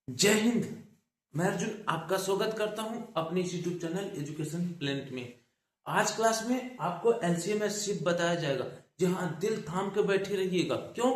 जय हिंद। मैं अर्जुन आपका स्वागत करता हूं अपने इस यूट्यूब चैनल एजुकेशन प्लेनेट में। आज क्लास में आपको एलसीएम एससीएफ बताया जाएगा। जी हाँ, दिल थाम के बैठे रहिएगा। क्यों?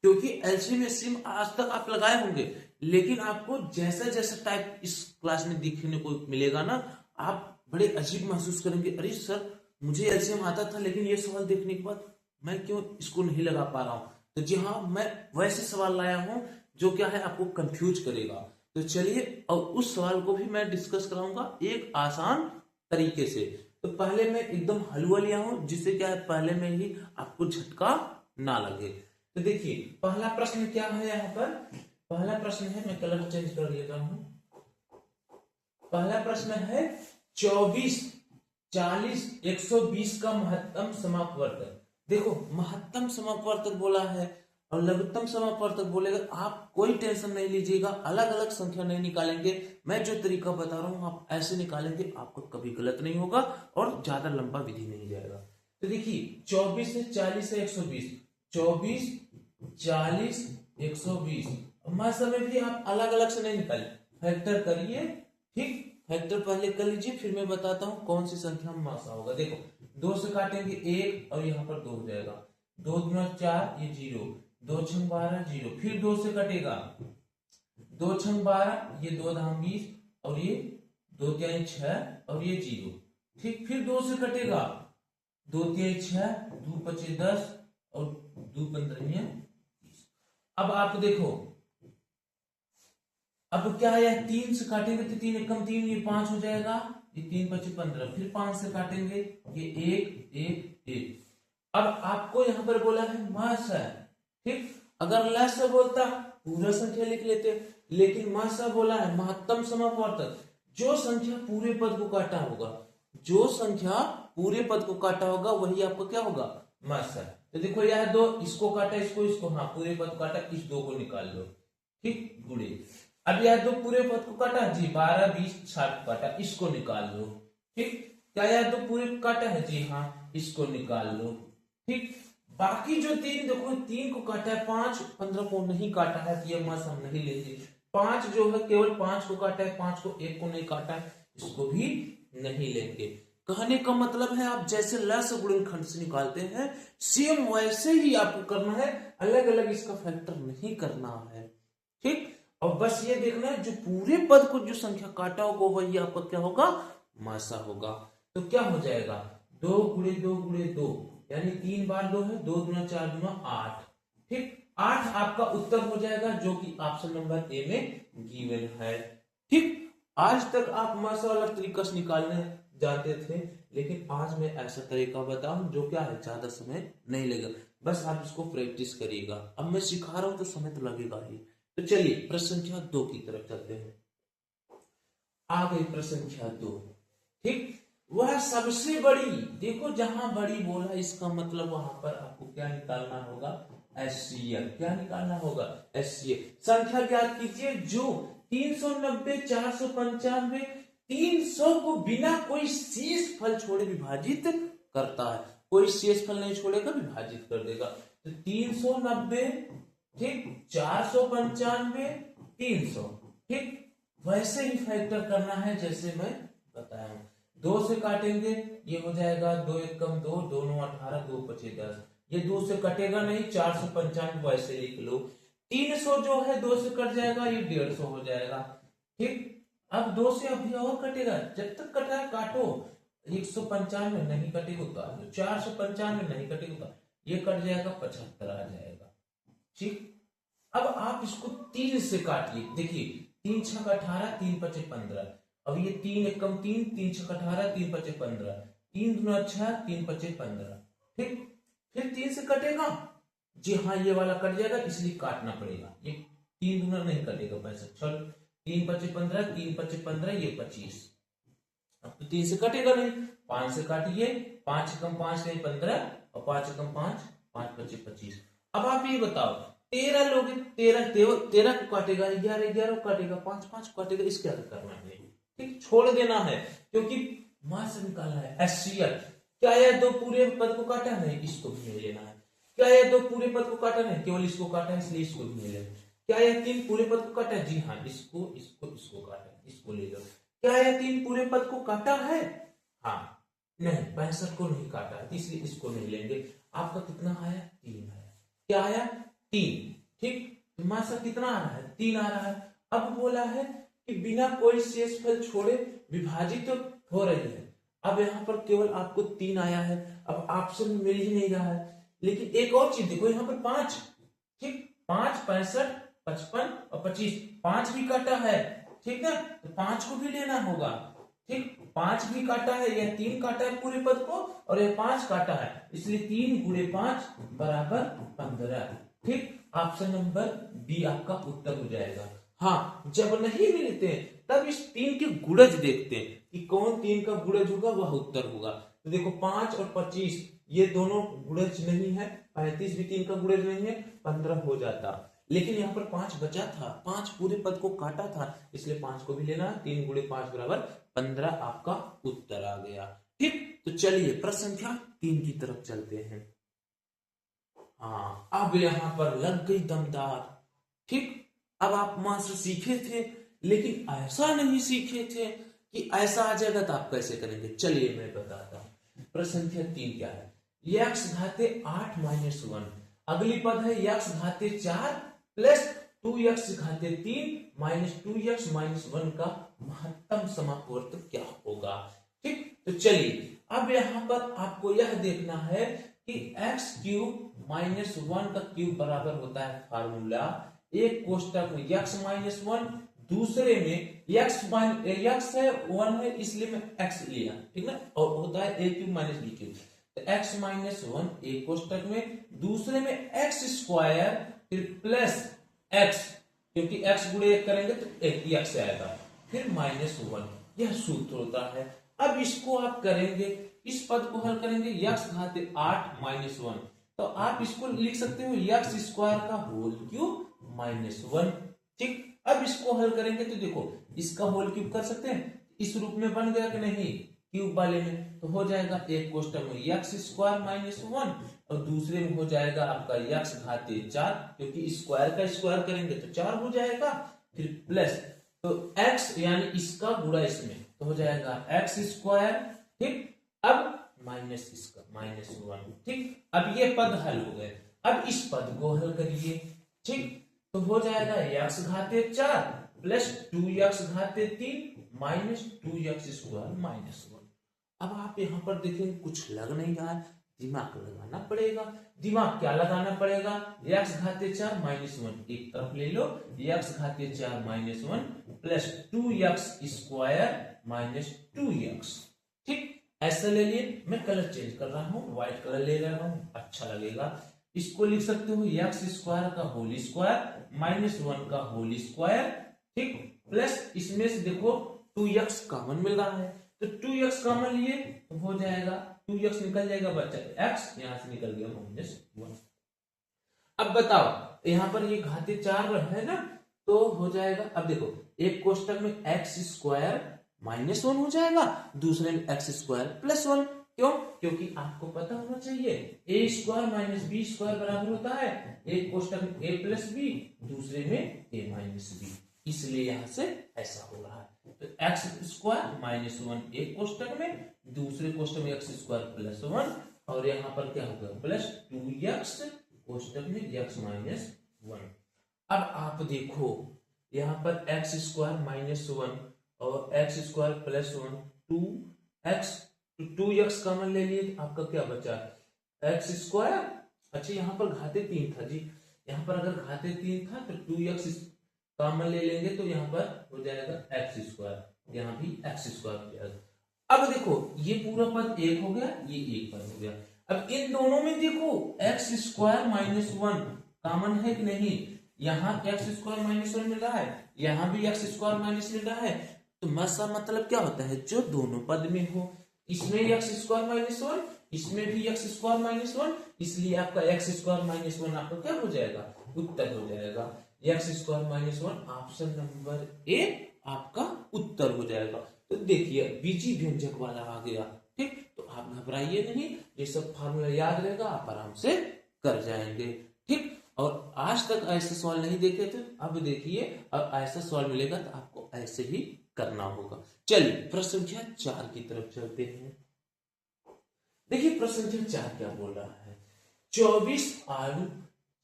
क्योंकि एलसीएम एससीएफ आज तक आप लगाए होंगे, लेकिन आपको जैसा जैसा टाइप इस क्लास में दिखने को मिलेगा ना, आप बड़े अजीब महसूस करेंगे। अरे सर, मुझे एलसीएम आता था, लेकिन ये सवाल देखने के बाद मैं क्यों इसको नहीं लगा पा रहा हूँ। तो जी हाँ, मैं वैसे सवाल लाया हूँ जो क्या है, आपको कंफ्यूज करेगा। तो चलिए, और उस सवाल को भी मैं डिस्कस कराऊंगा एक आसान तरीके से। तो पहले मैं एकदम हलवा लिया हूं, जिससे क्या है, पहले में ही आपको झटका ना लगे। तो देखिए, पहला प्रश्न क्या है यहाँ पर। पहला प्रश्न है, मैं कलर चेंज कर लेता हूं। पहला प्रश्न है 24, 40, 120 का महत्तम समापवर्तक। देखो, महत्तम समापवर्तक बोला है और लघुत्तम समापवर्तक बोलेगा। आप कोई टेंशन नहीं लीजिएगा, अलग अलग संख्या नहीं निकालेंगे। मैं जो तरीका बता रहा हूं आप ऐसे निकालेंगे, आपको कभी गलत नहीं होगा और ज्यादा लंबा विधि नहीं जाएगा। तो देखिए, 24 से 40 से 120, 24, 40, 120। मैं समय भी आप अलग अलग से नहीं निकालें, फैक्टर करिए। ठीक, फैक्टर पहले कर लीजिए, फिर मैं बताता हूं कौन सी संख्या में मासा होगा। देखो, 2 से काटेंगे 1 और यहाँ पर 2 हो जाएगा। 2 गुना 4, ये 0। 2 छंग 12, 0। फिर 2 से कटेगा 2 छंग 12, ये 2 धाम 20 और ये 2 तिहाई 6 और ये 0। ठीक, फिर 2 से कटेगा 2 तिहाई 6, 2 पचे 10 और 2 15 30। अब आप देखो, अब क्या है, 3 से काटेंगे तो 3 एकम 3, ये 5 हो जाएगा। ये 3 पचे 15। फिर 5 से काटेंगे, ये 1 1 1। अब आपको यहां पर बोला है मास है। ठीक, अगर लस बोलता पूरा संख्या लिख लेते, लेकिन मासा बोला है महत्तम समापवर्तक। जो संख्या पूरे पद को काटा होगा, जो संख्या पूरे पद को काटा होगा, वही आपको क्या होगा, मासा। तो देखो, यह 2, इसको काटा, इसको हाँ, पूरे पद को काटा, इस 2 को निकाल लो। ठीक, गुड़े। अब यह 2 पूरे पद को काटा जी, 12 20 60 काटा, इसको निकाल लो। ठीक, क्या यह 2 पूरे काटा है जी, हाँ, इसको निकाल लो। ठीक, बाकी जो 3, देखो 3 को काटा है, 5 15 को नहीं काटा है, तो ये मास हम नहीं लेंगे। 5 जो है, केवल 5 को काटा है, 5 को 1 को नहीं काटा है, इसको भी नहीं लेंगे। कहने का मतलब है, आप जैसे लस गुणनखंड से निकालते हैं, सेम वैसे ही आपको करना है, अलग अलग इसका फैक्टर नहीं करना है। ठीक, और बस ये देखना है, जो पूरे पद को जो संख्या काटा होगा, वही आपका क्या होगा, मासा होगा। तो क्या हो जाएगा, 2 गुणे 2 गुणे 2, यानी 3 बार 2 है, 2 गुना 4 गुना 8। ठीक, 8 आपका उत्तर हो जाएगा, जो कि ऑप्शन नंबर ए में गिवन है। ठीक, आज तक आप मासा वाला तरीका से निकालने जाते थे, लेकिन आज मैं ऐसा तरीका बताऊं जो क्या है, ज्यादा समय नहीं लगेगा। बस आप इसको प्रैक्टिस करिएगा। अब मैं सिखा रहा हूं तो समय तो लगेगा ही। तो चलिए, प्रश्न संख्या 2 की तरफ चलते हैं। आ गई प्रश्न संख्या 2। ठीक, वह सबसे बड़ी, देखो जहां बड़ी बोला, इसका मतलब वहां पर आपको क्या निकालना होगा, एचसीएफ। क्या निकालना होगा, एचसीएफ। संख्या ज्ञात कीजिए जो 390, 495, 300 को बिना कोई शेष फल छोड़े विभाजित करता है। कोई शेष फल नहीं छोड़ेगा, विभाजित कर देगा। तो 390, ठीक, 495, 300। ठीक, वैसे ही फैक्टर करना है जैसे मैं बताया हूं। 2 से काटेंगे, ये हो जाएगा 2 एकम 2, 2 9 18, 2 पचे 10। ये 2 से कटेगा नहीं, 495 वैसे लिख लो। 300 जो है 2 से कट जाएगा, ये 150 हो जाएगा। ठीक, अब 2 से अभी और कटेगा, जब तक कटा है काटो। 195 नहीं कटेगा, उतार दो। 495 नहीं कटेगा, ये कट जाएगा, 75 आ जाएगा। ठीक, अब आप इसको 3 से काटिए। देखिए, 3 छक 18, 3 पचे 15। अब ये 3 एकम 3, 3 छक 18, 3 पचे 15, 3 दुना 6, 3 पचे 15। ठीक, फिर 3 से कटेगा जी, हाँ, ये वाला कट जाएगा, इसलिए काटना पड़ेगा। ये 3 दुना नहीं कटेगा, पैसा चल। 3 पचे 15, 3 पचे 15, ये 25। अब तो 3 से कटेगा नहीं, 5 से काटिए। 5 एकम 5 नहीं 15 और 5 एकम 5, 5 पचे 25। अब आप ये बताओ, 13 लोग, 13 को काटेगा, 11 11 को काटेगा, 5 5 को काटेगा, इसके क्या करना है, ठीक, छोड़ देना है, क्योंकि मास निकालना है, एचसीएफ। क्या यह 2 पूरे पद को काटा नहीं, इसको भी नहीं लेना है। क्या यह 2 पूरे पद को काटा नहीं, केवल इसको काटा है, इसलिए इसको भी नहीं लेना। क्या यह 3 पूरे पद को काटा है? जी हाँ, इसको काटा है, इसको ले लो। क्या यह 3 पूरे पद को काटा है? हाँ, नहीं, 65 को नहीं काटा है, इसलिए इसको नहीं लेंगे। आपका कितना आया? 3 आया। क्या आया? 3। ठीक, मासा कितना आ रहा है? 3 आ रहा है। अब बोला है कि बिना कोई शेषफल छोड़े विभाजित तो हो रही है। अब यहाँ पर केवल आपको 3 आया है, अब ऑप्शन मिल ही नहीं रहा है। लेकिन एक और चीज देखो, यहाँ पर 5, ठीक, 5, 65, 55 और 25, 5 भी काटा है, ठीक है, तो 5 को भी लेना होगा। ठीक, 5 भी काटा है, यह 3 काटा है पूरे पद को और यह 5 काटा है, इसलिए 3 गुणे 5 बराबर 15। ठीक, ऑप्शन नंबर बी आपका उत्तर हो जाएगा। हाँ, जब नहीं मिलते तब इस 3 के गुणज देखते हैं कि कौन 3 का गुणज होगा, वह उत्तर होगा। तो देखो 5 और 25 ये दोनों गुणज नहीं है, 35 भी 3 का गुणज नहीं है, 15 हो जाता। लेकिन यहाँ पर 5 बचा था, 5 पूरे पद को काटा था, इसलिए 5 को भी लेना। 3 गुणे 5 बराबर 15 आपका उत्तर आ गया। ठीक, तो चलिए प्रश्न संख्या 3 की तरफ चलते हैं। हाँ, अब यहाँ पर लग गई दमदार। ठीक, अब आप मास्टर सीखे थे, लेकिन ऐसा नहीं सीखे थे कि ऐसा आ जाएगा तो आप कैसे करेंगे। चलिए मैं बताता हूँ। प्रश्न संख्या 3 क्या है? यक्स घाते 8 माइनस 1, अगली पद है यक्स घाते 4 प्लस 2x घाते 3 माइनस 2x माइनस 1 का महत्तम समापवर्त क्या होगा। ठीक, तो चलिए अब यहाँ पर आपको यह देखना है कि एक्स क्यूब माइनस 1 का क्यूब बराबर होता है फार्मूला, एक कोष्टक में x माइनस 1, दूसरे में x है 1 है, इसलिए मैं x लिया, ठीक ना, और होता है a cube minus b cube. तो x माइनस 1 एक कोष्टक में, दूसरे में x स्क्वायर फिर प्लस x, क्योंकि x गुणे 1 करेंगे तो एक x आएगा, फिर माइनस 1, यह सूत्र होता है। अब इसको आप करेंगे, इस पद को हल करेंगे, x घाते 8 माइनस 1, तो आप इसको लिख सकते हो x स्क्वायर का होल क्यूब माइनस 1। ठीक, अब इसको हल करेंगे तो देखो इसका होल क्यूब कर सकते हैं, इस रूप में बन गया कि नहीं क्यूब वाले में, तो हो जाएगा एक कोष्टक में x स्क्वायर माइनस 1 और दूसरे में हो जाएगा आपका x घाते 4, क्योंकि स्क्वायर का स्क्वायर करेंगे तो 4 हो जाएगा, फिर प्लस तो x यानी इसका गुणा इसमें, तो हो जाएगा x स्क्वायर। ठीक, अब माइनस इसका माइनस 1। ठीक, अब ये पद हल हो गए, अब इस पद को हल करिए। ठीक, तो हो जाएगा x घाते 4 प्लस 2x घाते 3 माइनस 2x स्क्वायर माइनस 1। अब आप यहाँ पर देखेंगे कुछ लग नहीं रहा है, दिमाग लगाना पड़ेगा। दिमाग क्या लगाना पड़ेगा? x घाते 4 माइनस 1 एक तरफ ले लो, x घाते 4 minus 1 plus 2x square minus 2x। ठीक, ऐसा ले लिए, मैं कलर चेंज कर रहा हूँ, व्हाइट कलर ले रहा हूँ, अच्छा लगेगा। इसको लिख सकते हो x स्क्वायर का होल स्क्वायर माइनस 1 का होल स्क्वायर। ठीक, प्लस इसमें से देखो 2x कॉमन मिल रहा है, तो 2x कॉमन लिए तो हो जाएगा 2x निकल जाएगा, बच्चा x यहां से निकल गया माइनस 1। अब बताओ यहाँ पर ये घाते 4 है ना, तो हो जाएगा, अब देखो एक कोष्टक में x स्क्वायर माइनस 1 हो जाएगा, दूसरे में x स्क्वायर प्लस 1। क्यों? क्योंकि आपको पता होना चाहिए a square minus B square बराबर होता है एक कोष्टक में a प्लस बी, दूसरे में a माइनस बी, इसलिए यहां से ऐसा हो रहा है। तो x स्क्वायर माइनस 1 एक कोष्टक में, दूसरे कोष्टक में x स्क्वायर प्लस 1, और यहाँ पर क्या होगा प्लस 2x कोष्टक में x माइनस 1। अब आप देखो यहाँ पर x स्क्वायर माइनस 1 और x square plus 1, 2x, 2x common ले लिए, आपका क्या बचा x स्क्वायर। अच्छा यहाँ पर घाते 3 था जी, यहाँ पर अगर घाते 3 था तो 2x कॉमन ले लेंगे तो यहाँ पर हो जाएगा x स्क्वायर, यहाँ भी x स्क्वायर हो जाएगा। अब देखो ये पूरा पद एक हो गया, ये एक पद हो गया। अब इन दोनों में देखो x स्क्वायर माइनस 1 कॉमन है कि नहीं, यहाँ x स्क्वायर माइनस 1 मिल रहा है, यहाँ भी x स्क्वायर माइनस मिल रहा है, तो मसा मतलब क्या होता है जो दोनों पद में हो, इसमें x स्क्वायर माइनस 1, इसमें भी x स्क्वायर माइनस 1, इसलिए आपका x स्क्वायर माइनस 1 आपका क्या हो जाएगा उत्तर हो जाएगा, x square minus 1 option number A आपका उत्तर हो जाएगा। तो देखिए बीजी व्यंजक वाला आ गया। ठीक, तो आप घबराइए नहीं, ये सब फार्मूला याद रहेगा, आप आराम से कर जाएंगे। ठीक, और आज तक ऐसे सवाल नहीं देखे थे, अब देखिए, अब ऐसा सवाल मिलेगा तो आपको ऐसे ही करना होगा। चलिए प्रश्न संख्या 4 की तरफ चलते हैं। देखिए प्रश्न संख्या 4 क्या बोल रहा है, 24 आलू,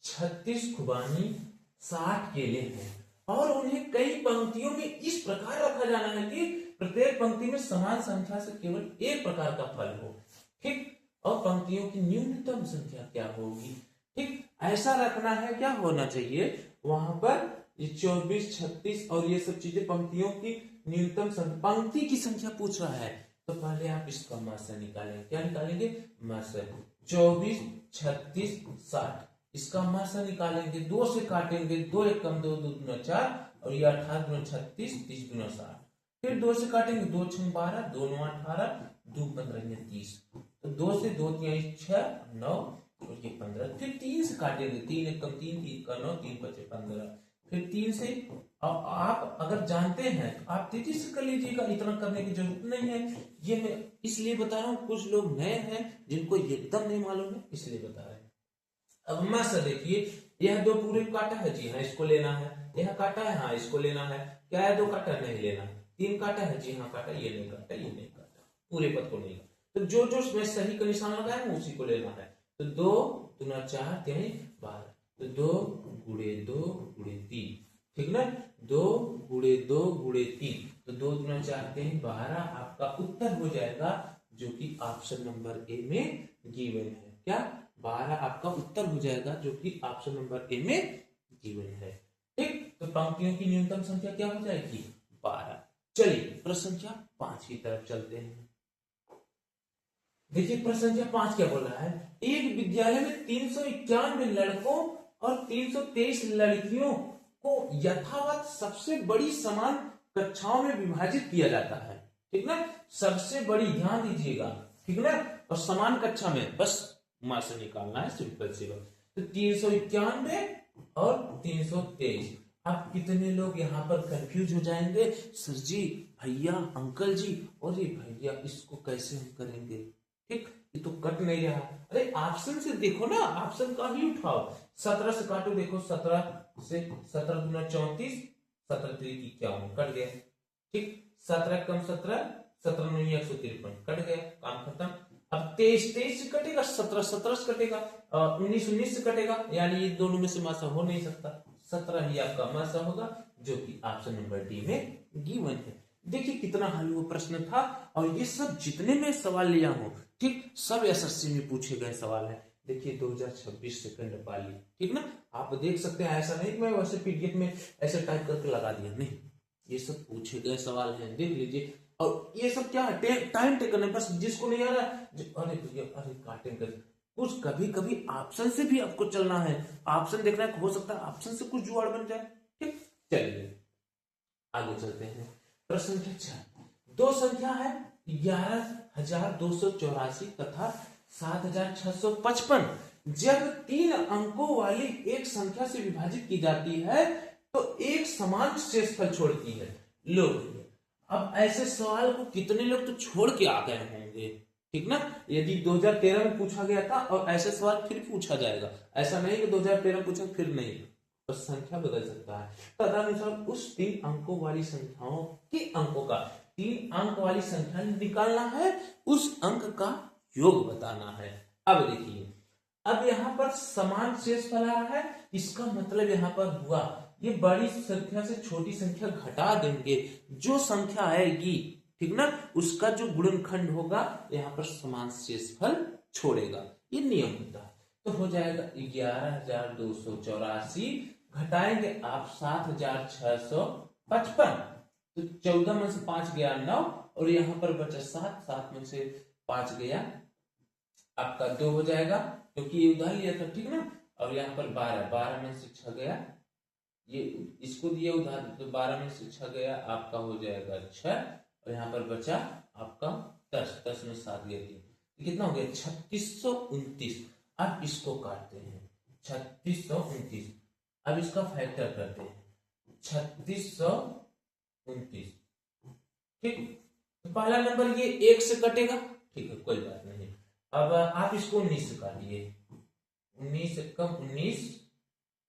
36 खुबानी, 60 केले हैं और उन्हें कई पंक्तियों में इस प्रकार रखा जाना है कि प्रत्येक पंक्ति में समान संख्या से केवल एक प्रकार का फल हो। ठीक, और पंक्तियों की न्यूनतम संख्या क्या होगी। ठीक, ऐसा रखना है, क्या होना चाहिए वहां पर, ये 24, 36 और ये सब चीजें पंक्तियों की न्यूनतम संख्या, पंक्ति की संख्या पूछ रहा है, तो पहले आप इसका मासा निकालेंगे। क्या निकालेंगे, मासा। 24, 36, 60, इसका मासा निकालेंगे, 2 से काटेंगे, 2 एकम 2, 2 दूना 4 और ये 18 दूना 36, 30 दूना 60, फिर 2 से काटेंगे, 2 छंग 12, 2 9 18, 2 15 30, तो 2 से 2 3 6 9 और ये 15, फिर 3 से काटेंगे, 3 एकम 3, 3 का 9, 3 5 15, फिर 3 से। अब आप अगर जानते हैं तो आप तेजी से कर लीजिएगा, इतना करने की जरूरत नहीं है। ये मैं इसलिए बता रहा हूँ, कुछ लोग नए हैं जिनको एकदम नहीं मालूम है, इसलिए बता रहे हैं। अब मासा देखिए, यह 2 पूरे काटा है, जी हाँ इसको लेना है, यह काटा है, हाँ इसको लेना है, क्या है 2 काटा नहीं लेना, 3 काटा है, जी हाँ काटा, ये नहीं काटा, ये नहीं काटा, पूरे पद को नहीं, तो जो जो मैं सही का निशान लगाया हूँ उसी को लेना है। तो 2 दूना 4 यानी 12, तो 2 गुणे 2 गुणे 3, ठीक ना, 2 गुणे 2 गुणे 3, तो 2 दूना 4 यानी 12 आपका उत्तर हो जाएगा, जो कि ऑप्शन नंबर ए में गिवन है। क्या, 12 आपका उत्तर हो जाएगा, जो कि ऑप्शन नंबर ए में गिवन है। ठीक, तो पंक्तियों की न्यूनतम संख्या क्या हो जाएगी, 12। चलिए प्रश्न संख्या 5 की तरफ चलते हैं। देखिए प्रश्न संख्या 5 क्या बोल रहा है, एक विद्यालय में 391 लड़कों और 323 लड़कियों को यथावत सबसे बड़ी समान कक्षाओं में विभाजित किया जाता है। ठीक ना, सबसे बड़ी, ध्यान दीजिएगा, ठीक ना, और समान कक्षा में बस मां से निकालना है, सिंपल सी बात। तो 391 और 323, अब कितने लोग यहाँ पर कंफ्यूज हो जाएंगे, सर जी, भैया, अंकल जी, और ये भैया इसको कैसे हम करेंगे। ठीक, ये तो कट नहीं रहा, अरे ऑप्शन से देखो ना, ऑप्शन का ही उठाओ, 17 से काटो, देखो 17 से 17 दूना 34, 17 3 51, कट गया। ठीक, 17 कम 17, 17 9 153, कट गया, काम खत्म। अब 23 23 से कटेगा, 17 17 से कटेगा, 19 19 से कटेगा, यानी ये दोनों में से मासा हो नहीं सकता, 17 ही आपका मासा होगा, जो कि ऑप्शन नंबर डी में गिवन है। देखिए कितना हल वो प्रश्न था, और ये सब जितने में सवाल लिया हूं, ठीक, सब एसएससी में पूछे गए सवाल है। देखिए 2026 सेकंड पाली, ठीक ना, आप देख सकते हैं, ऐसा नहीं मैं वैसे पीडीएफ में ऐसे टाइप करके लगा दिया, नहीं, ये सब पूछे गए सवाल हैं, देख लीजिए। और ये सब क्या है, टाइम टेकन है, बस जिसको नहीं आ रहा अरे भैया, अरे काटेंगे कुछ, कभी कभी ऑप्शन से भी आपको चलना है, ऑप्शन देखना है, हो सकता है ऑप्शन से कुछ जुगाड़ बन जाए। ठीक, चलिए आगे चलते हैं। प्रश्न संख्या 2 संख्या है 11,284 तथा 7,655 जब 3 अंकों वाली एक संख्या से विभाजित की जाती है तो एक समान शेषफल छोड़ती है। लोग, अब ऐसे सवाल को कितने लोग तो छोड़ के आ गए होंगे, ठीक ना, यदि 2013 में पूछा गया था और ऐसे सवाल फिर पूछा जाएगा, ऐसा नहीं कि 2013 में पूछा फिर नहीं, तो संख्या बदल सकता है। तदनुसार उस 3 अंकों वाली संख्याओं के अंकों का 3 अंक वाली संख्या निकालना है, उस अंक का योग बताना है। अब देखिए, अब यहाँ पर समान शेषफल आ रहा है, इसका मतलब यहाँ पर हुआ ये बड़ी संख्या से छोटी संख्या घटा देंगे, जो संख्या आएगी, ठीक ना, उसका जो गुणनखंड होगा यहाँ पर समान शेषफल छोड़ेगा, ये नियम होता है। तो हो जाएगा 11,284, घटाएंगे आप 7,655, तो 14 में से 5 गया 9, और यहाँ पर बचा 7, 7 में से 5 गया आपका 2 हो जाएगा, क्योंकि ये उधार लिया था, ठीक ना, और यहाँ पर 12, 12 में से 6 गया, ये इसको दिए उधार, तो 12 में से 6 गया आपका हो जाएगा 6, और यहाँ पर बचा आपका 10, 10 में 7 गया 3, तो कितना हो गया 3629। अब इसको काटते हैं, 3629, अब इसका फैक्टर करते हैं, 3629, ठीक, तो पहला नंबर ये 1 से कटेगा, ठीक है, कोई बात नहीं। अब आप इसको 19 से काटिए, 19 से कम 19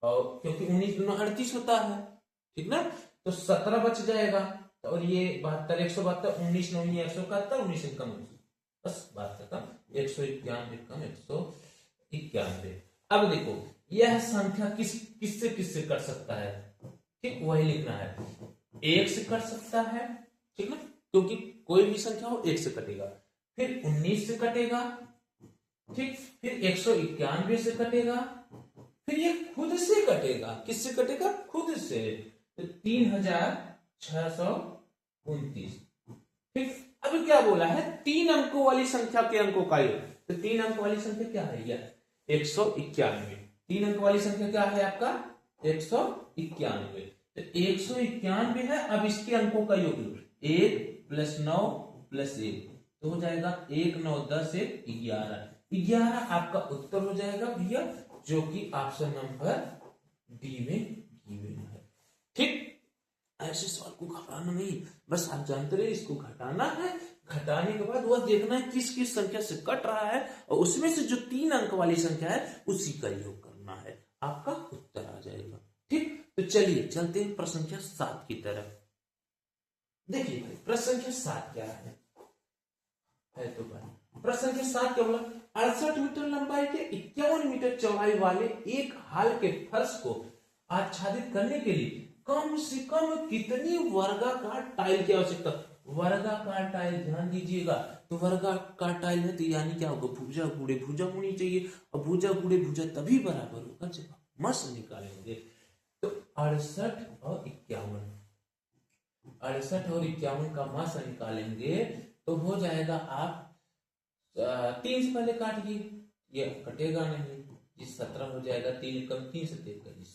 और क्योंकि 19 दूना 38 होता है, ठीक ना, तो 17 बच जाएगा। और ये 72, 172, 19 9 171, 19 कम, बस बात खत्म। 191 कम 191। अब देखो यह संख्या किससे किससे कट सकता है, ठीक, वही लिखना है। एक से कट सकता है, ठीक ना, क्योंकि कोई भी संख्या हो एक से कटेगा। फिर 19 से कटेगा, ठीक, फिर 191 से कटेगा, फिर ये खुद से कटेगा। किससे कटेगा? खुद से। तो 3629। ठीक, अब क्या बोला है? 3 अंकों वाली संख्या के अंकों का योग। तो 3 अंक वाली संख्या क्या है? यह 191। 3 अंक वाली संख्या क्या है आपका? 191। तो 191 है। अब इसके अंकों का योग 1 + 9 + 1 तो हो जाएगा 1 9 10 1 11। 11 आपका उत्तर हो जाएगा भैया, जो कि ऑप्शन नंबर डी में गिवन है। ठीक, ऐसे सवाल को घटाना नहीं, बस आप जानते रहे इसको घटाना है। घटाने के बाद वह देखना है किस किस संख्या से कट रहा है और उसमें से जो 3 अंक वाली संख्या है उसी का योग करना है, आपका उत्तर आ जाएगा। ठीक, तो चलिए चलते हैं प्रश्न संख्या 7 की तरफ। देखिए भाई प्रश्न संख्या 7 क्या है तो भाई प्रश्न संख्या 7 क्या बोला? 68 मीटर लंबाई के 51 मीटर चौड़ाई वाले एक हाल के फर्श को आच्छादित करने के लिए कम से कम कितनी वर्गाकार टाइल की आवश्यकता? वर्गाकार टाइल, ध्यान दीजिएगा, तो वर्गाकार टाइल है तो यानी क्या होगा? भुजा गुणे भुजा होनी चाहिए, और भुजा गुणे भुजा तभी बराबर होगा जब मस निकालेंगे। तो 68 और 51, 68 और 51 का मस निकालेंगे तो हो जाएगा। आप 3 से पहले काटिए, ये कटेगा नहीं, ये 17 हो जाएगा। 3 कम 3 से 23।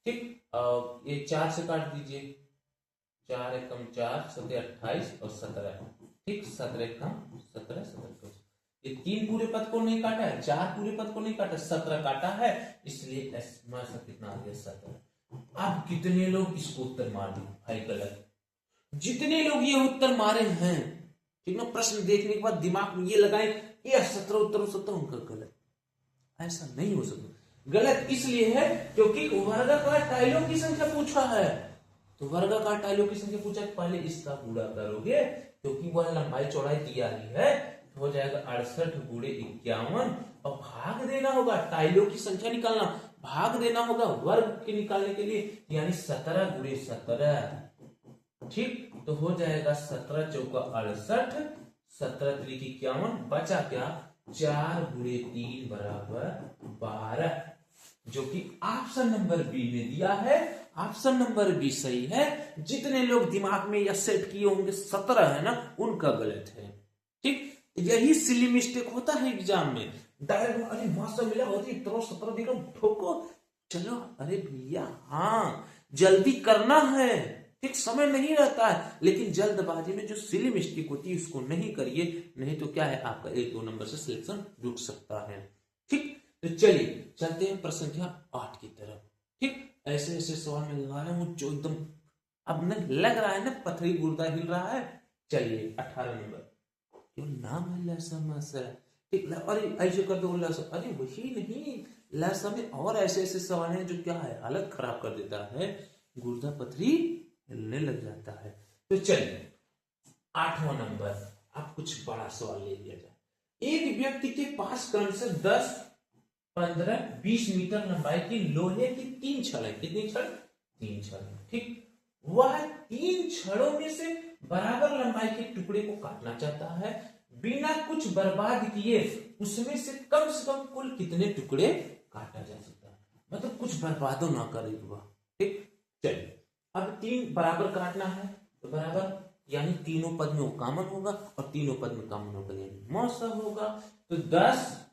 ठीक, ये 4 से काट दीजिए, 4 एकम 4 7 28 और 17। ठीक, 17 कम 17 17। ये 3 पूरे पद को नहीं काटा है, 4 पूरे पद को नहीं काटा, 17 काटा है, इसलिए कितना आ गया? 17। अब कितने लोग इसको उत्तर मार दिए भाई? गलत। जितने लोग ये उत्तर मारे हैं, ठीक ना, प्रश्न देखने के बाद दिमाग में ये लगाए ये 17 उत्तर 17 उनका गलत। ऐसा नहीं हो सकता। गलत इसलिए है क्योंकि वर्गाकार टाइलों की संख्या पूछा है, तो वर्गाकार टाइलों की संख्या पूछा, पहले इसका गुणा करोगे क्योंकि वह लंबाई चौड़ाई दिया ही है, तो हो जाएगा 68 गुणे 51 और भाग देना होगा। टाइलों की संख्या निकालना, भाग देना होगा वर्ग के निकालने के लिए, यानी 17 गुणे 17। ठीक, तो हो जाएगा 17 चौका 68, 17 त्रिक 51, बचा क्या? 4 गुणे 3 बराबर 12, जो कि ऑप्शन नंबर बी में दिया है। ऑप्शन नंबर बी सही है। जितने लोग दिमाग में या सेट किए होंगे 17 है ना, उनका गलत है। ठीक, यही सिली मिस्टेक होता है एग्जाम में। डायरेक्ट अरे मास्टर मिला होती तो 17 दिनों ठोको, चलो अरे भैया हाँ जल्दी करना है, ठीक, समय नहीं रहता है, लेकिन जल्दबाजी में जो सिली मिस्टेक होती है उसको नहीं करिए, नहीं तो क्या है आपका 1-2 नंबर से सिलेक्शन रुक सकता है। ठीक, तो चलिए चलते हैं प्रश्न संख्या 8 की तरफ। ठीक, ऐसे ऐसे सवाल में लगा रहा हूं जो एकदम अब न लग रहा है ना पथरी गुर्दा हिल रहा है। चलिए 18 नंबर, जो नाम है लसमस, ठीक, अरे ऐसे कर दो लस, अरे वही नहीं, लस में और ऐसे ऐसे सवाल हैं जो क्या है हालत खराब कर देता है, गुर्दा पथरी हिलने लग जाता है। तो चलिए 8वां नंबर, आप कुछ बड़ा सवाल ले लिया जाए। एक व्यक्ति के पास क्रमशः 10 15 20 मीटर लंबाई की लोहे की 3 छड़ है। कितनी छड़? 3 छड़। ठीक, वह 3 छड़ों में से बराबर लंबाई के टुकड़े को काटना चाहता है। बिना कुछ बर्बाद किए उसमें से कम कुल कितने टुकड़े काटा जा सकता है? मतलब कुछ बर्बादो ना करे हुआ। ठीक, चलिए अब 3 बराबर काटना है, तो बराबर यानी तीनों पद में वो कॉमन होगा और तीनों पद में कॉमन होगा यानी मौसा होगा। तो 10,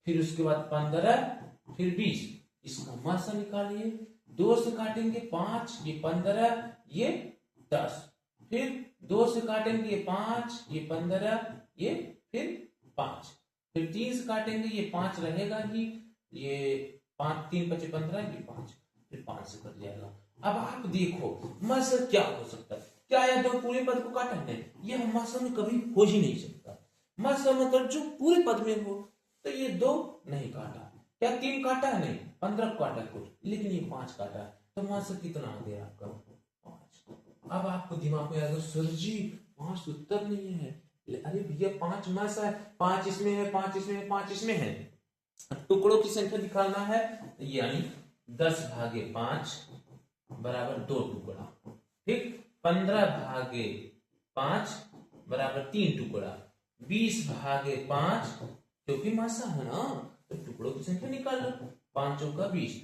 फिर उसके बाद 15, फिर 20, इसका मासा निकालिए। 2 से काटेंगे 5, ये 15, ये 10, फिर 2 से काटेंगे ये 5, ये 15, ये फिर 5, फिर 3 से काटेंगे ये 5 रहेगा ही, ये 5 3 5 15, ये 5, फिर 5 से कट जाएगा। अब आप देखो मासा क्या हो सकता है? क्या यह 2 पूरे पद को काटा है? यह मासा में कभी हो ही नहीं सकता। मासा मतलब जो पूरे पद में हो, तो ये 2 नहीं काटा, क्या 3 काटा है? नहीं, 15 काटा कुछ, लेकिन ये 5 काटा है, तो वहां से कितना आ गया आपका? 5। अब आपको दिमाग में आएगा सर जी 5 उत्तर नहीं है। अरे भैया 5 मासा है, 5 इसमें है, 5 इसमें है, 5 इसमें है। टुकड़ों की संख्या निकालना है, यानी 10/5 बराबर 2 टुकड़ा, ठीक। 15/5 बराबर 3 टुकड़ा, 20/5 क्योंकि मासा है ना, तो टुकड़ों की संख्या निकाल लो। 5 चौका 20,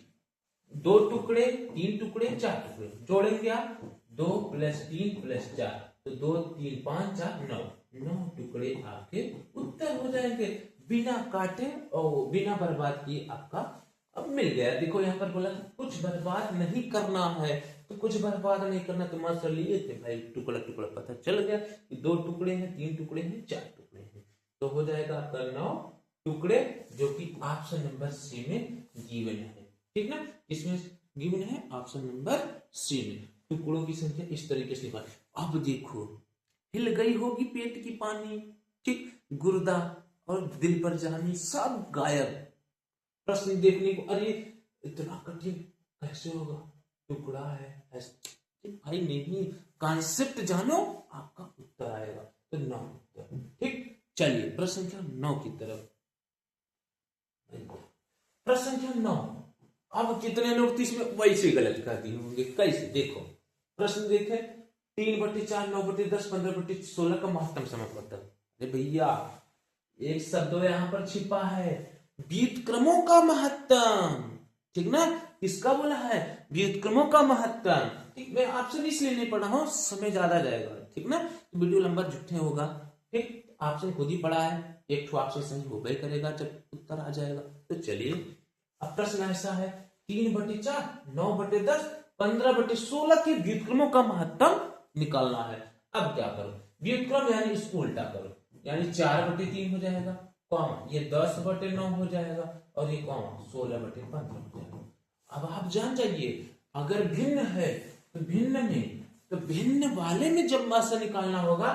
2 टुकड़े, 3 टुकड़े, 4 टुकड़े, जोड़ेंगे आप 2 + 3 + 4, तो 2 3 5 4 9 टुकड़े आपके उत्तर हो जाएंगे, बिना काटे और बिना बर्बाद किए आपका अब मिल गया। देखो यहाँ पर बोला कुछ बर्बाद नहीं करना है, तो कुछ बर्बाद नहीं करना, तो मास्टर लिए थे भाई, टुकड़ा टुकड़ा पता चल गया कि 2 टुकड़े हैं, 3 टुकड़े हैं, 4 टुकड़े हैं, तो हो जाएगा आपका 9 टुकड़े, जो कि ऑप्शन नंबर सी में गिवन है, ठीक ना। इसमें गिवन है ऑप्शन नंबर सी में, टुकड़ों की संख्या इस तरीके से निकाल। अब देखो हिल गई होगी पेट की पानी, ठीक, गुर्दा और दिल पर जानी सब गायब। प्रश्न देखने को, अरे इतना कठिन कैसे होगा, टुकड़ा है ऐसे, भाई नहीं, कॉन्सेप्ट जानो आपका उत्तर आएगा, तो 9 उत्तर, ठीक। चलिए प्रश्न संख्या 9 की तरफ। प्रश्न संख्या 9, अब कितने लोग इसमें वैसे गलत कर दिए होंगे, कैसे? देखो प्रश्न देखे, 3/4 9/10 15/16 का महत्तम समापवर्तक। अरे भैया एक शब्द यहाँ पर छिपा है, व्युत्क्रमों का महत्तम, ठीक ना। किसका बोला है? व्युत्क्रमों का महत्तम, ठीक। मैं ऑप्शन इसलिए नहीं पढ़ा हूं, समय ज्यादा जाएगा, ठीक ना, तो वीडियो लंबा झूठे होगा, ठीक। ऑप्शन खुद ही पढ़ा है, एक ठो ऑप्शन सही हो गई करेगा जब उत्तर आ जाएगा। तो चलिए अब प्रश्न ऐसा है, 3/4 9/10 15/16 के व्युत्क्रमों का महत्तम निकालना है। अब क्या करो, व्युत्क्रम यानी इसको उल्टा करो, यानी 4/3 हो जाएगा, कॉमा ये 10/9 हो जाएगा, और ये कॉमा 16/15 हो जाएगा। अब आप जान जाइए, अगर भिन्न है तो भिन्न में, तो भिन्न वाले में जब मासा निकालना होगा,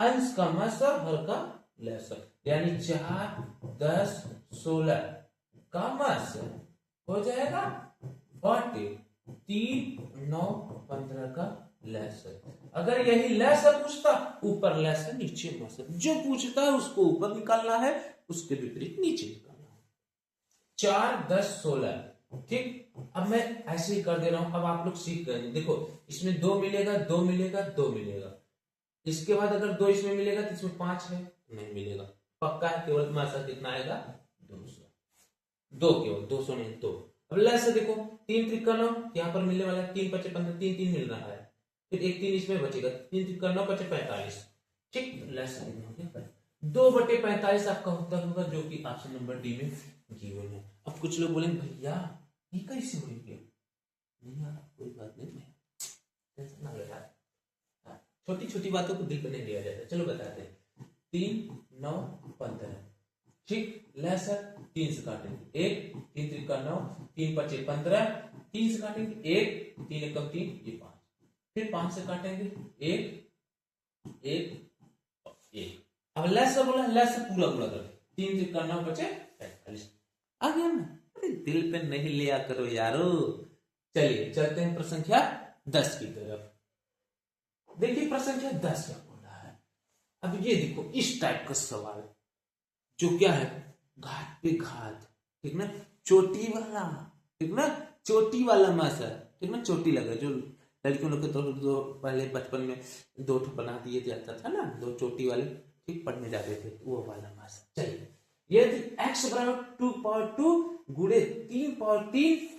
अंश का मासा हर का लसर, यानी 4 10 16 का मासा हो जाएगा, बटे 3 9 15 का लसर। अगर यही लसर पूछता, ऊपर लसर नीचे मसर, जो पूछता है उसको ऊपर निकालना है, उसके विपरीत नीचे निकालना है। 4 10 16, ठीक। अब मैं ऐसे ही कर दे रहा हूं, अब आप लोग सीख गए। देखो इसमें 2 मिलेगा, 2 मिलेगा, 2 मिलेगा, इसके बाद अगर 2 इसमें मिलेगा तो इसमें 5 है, नहीं मिलेगा, पक्का है। केवल मासा कितना आएगा? 200, 2 केवल 200 नहीं 2। अब लैसे देखो 3 त्रिका 9, यहाँ पर मिलने वाला 3 5 15, 3 3 मिल रहा है, फिर एक 3 इसमें बचेगा, 3 त्रिका 9 5 45, ठीक। लैसे 2/45 आपका उत्तर होगा, जो कि ऑप्शन नंबर डी में गिवन है। अब कुछ लोग बोलेंगे भैया ये कैसे होंगे? नहीं यार कोई बात नहीं, टेंशन ना लेना, छोटी छोटी बातों को दिल पर नहीं लिया जाता। चलो बताते हैं, 3 9 15, ठीक। लैसर 3 से काटेंगे, 1 3 त्रिका 9 3 5 15, 3 से काटेंगे 1 3 एकम 3 ये 5, फिर 5 से काटेंगे 1 1 1। अब लैसर बोला, लैसर पूरा पूरा कर, 3 त्रिका 9 बचे 45, आ गया ना। अरे दिल पे नहीं लिया करो यारो। चलिए चलते हैं प्रश्न संख्या 10 की तरफ। देखिए प्रश्न संख्या 10 क्या बोल रहा है। अब ये देखो इस टाइप का सवाल, जो क्या है, घात पे घात, ठीक ना, चोटी वाला, ठीक ना, चोटी वाला मासा, ठीक ना, चोटी लगा, जो लड़कियों लोग के तो पहले बचपन में 2 बना दिए जाता था ना, 2 चोटी वाले, ठीक, पढ़ने जाते थे, वो वाला मासा। चलिए यदि x बराबर 2 पावर 2 गुणे 3 पावर 3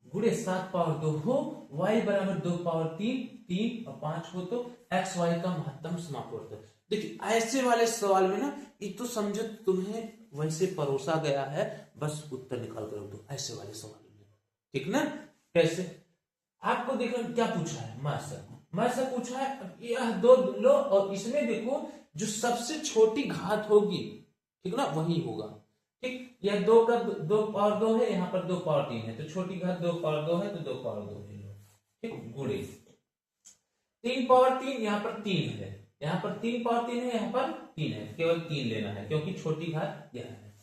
गुणे 7 पावर 2 हो, y बराबर 2 पावर 3 3 और 5 हो, तो x y का महत्तम समापवर्तक। देखिए ऐसे वाले सवाल में ना, ये तो समझो तुम्हें वैसे परोसा गया है, बस उत्तर निकाल कर दो ऐसे वाले सवाल में, ठीक ना। कैसे? आपको देखो क्या पूछा है, मासा पूछा है, यह 2 लो और इसमें देखो जो सबसे छोटी घात होगी, ठीक ना, वही होगा, ठीक। यह 2 का 2 पावर 2 है, यहाँ पर 2 पावर 3 है, तो छोटी घात 2 पावर 2 है, तो 2 पावर 2 है, ठीक, गुणे 3 पावर 3, यहाँ पर 3 है, यहाँ पर 3 पावर 3 है, यहाँ पर 3 है, केवल 3 लेना है क्योंकि छोटी घात यह है।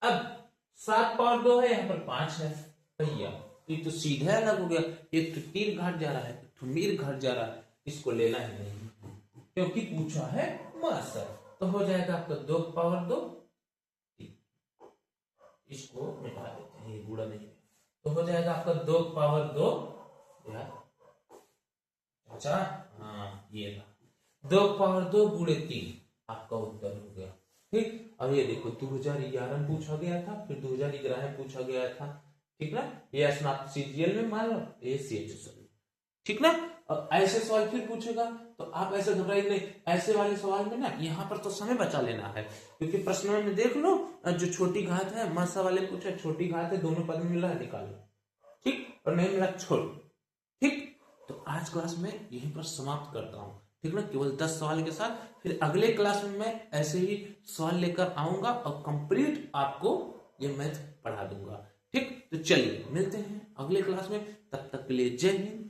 अब 7 पावर 2 है, यहाँ पर 5 है भैया। ये तो सीधा अलग हो गया, एक तो तीर घाट जा रहा है, एक तो मीर घाट जा रहा है, इसको लेना ही नहीं क्योंकि पूछा है मास है। तो हो जाएगा आपका 2 पावर 2, इसको मिटा देते हैं, ये बूढ़ा नहीं है। तो हो जाएगा आपका 2 पावर 2 यार, अच्छा हाँ ये रहा 2 पावर 2 गुणे 3 आपका उत्तर हो गया। ठीक, अब ये देखो 2011 में पूछा गया था, फिर 2011 में पूछा गया था, ठीक ना। ये स्नातक सीजीएल में मान लो, ये सीएचएसएल, ठीक ना। अब ऐसे सवाल फिर पूछेगा तो आप ऐसे घबराइए नहीं, ऐसे वाले सवाल में ना यहाँ पर तो समय बचा लेना है, क्योंकि प्रश्नों में देख लो जो छोटी घात है, मासा वाले पूछे छोटी घात है, दोनों पद में मिला है निकालो, ठीक, और नहीं मिला छोड़। ठीक, तो आज क्लास में यहीं पर समाप्त करता हूँ, ठीक ना, केवल 10 सवाल के साथ। फिर अगले क्लास में मैं ऐसे ही सवाल लेकर आऊंगा और कंप्लीट आपको ये मैथ पढ़ा दूंगा। ठीक, तो चलिए मिलते हैं अगले क्लास में, तब तक के लिए जय हिंद।